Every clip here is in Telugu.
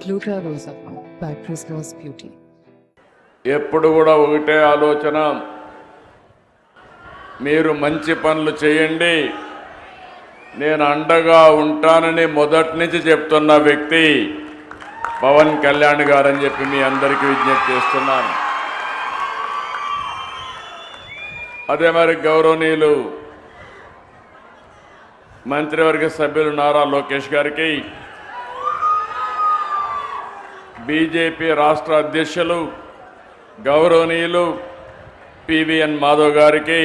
Gluta Rosa by Prisma's Beauty. ఎప్పుడు కూడా ఒకటే ఆలోచన, మీరు మంచి పనులు చేయండి, నేను అండగా ఉంటానని మొదటి నుంచి చెప్తున్న వ్యక్తి పవన్ కళ్యాణ్ గారని చెప్పి మీ అందరికీ విజ్ఞప్తి చేస్తున్నాను. అదే మరి గౌరవనీయులు మంత్రివర్గ సభ్యులు నారా లోకేష్ గారికి, బీజేపీ రాష్ట్ర అధ్యక్షులు గౌరవనీయులు పివిఎన్ మాధవ్ గారికి,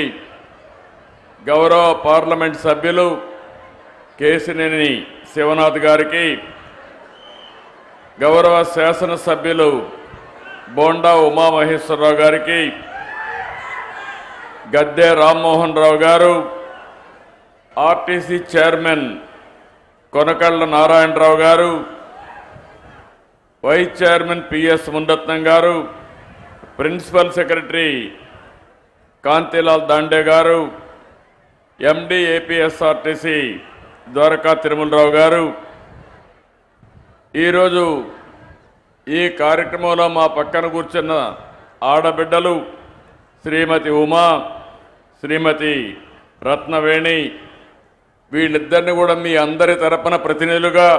గౌరవ పార్లమెంట్ సభ్యులు కేశినేని శివనాథ్ గారికి, గౌరవ శాసనసభ్యులు బోండా ఉమామహేశ్వరరావు గారికి, గద్దె రామ్మోహన్ రావు గారు, ఆర్టీసీ చైర్మన్ కొనకళ్ళ నారాయణరావు గారు, వైస్ చైర్మన్ పిఎస్ మునరత్నం గారు, ప్రిన్సిపల్ సెక్రటరీ కాంతిలాల్ దాండే గారు, ఎండి ఏపీఎస్ఆర్టీసీ ద్వారకా తిరుమలరావు గారు, ఈరోజు ఈ కార్యక్రమంలో మా పక్కన కూర్చున్న ఆడబిడ్డలు శ్రీమతి ఉమా, శ్రీమతి రత్నవేణి, వీళ్ళిద్దరిని కూడా మీ అందరి తరపున ప్రతినిధులుగా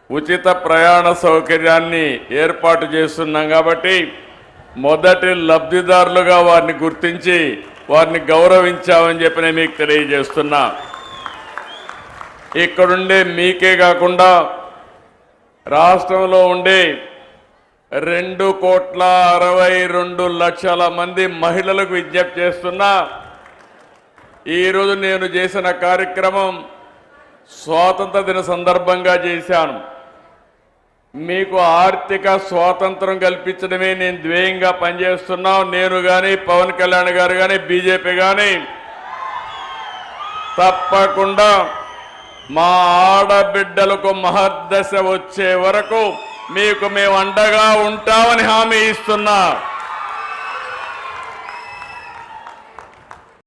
ఉచిత ప్రయాణ సౌకర్యాన్ని ఏర్పాటు చేస్తున్నాం. కాబట్టి మొదటి లబ్ధిదారులుగా వారిని గుర్తించి వారిని గౌరవించామని చెప్పి నేను మీకు తెలియజేస్తున్నా. ఇక్కడుండే మీకే కాకుండా రాష్ట్రంలో ఉండే 2,62,00,000 మంది మహిళలకు విజ్ఞప్తి చేస్తున్నా. ఈరోజు నేను చేసిన కార్యక్రమం స్వాతంత్ర దిన సందర్భంగా చేశాను. మీకు ఆర్థిక స్వాతంత్రం కల్పించడమే నేను ధ్యేయంగా పనిచేస్తున్నాం. నేను కానీ పవన్ కళ్యాణ్ గారు కానీ బీజేపీ కానీ తప్పకుండా మా ఆడబిడ్డలకు మహర్దశ వచ్చే వరకు మీకు మేము అండగా ఉంటామని హామీ ఇస్తున్నా.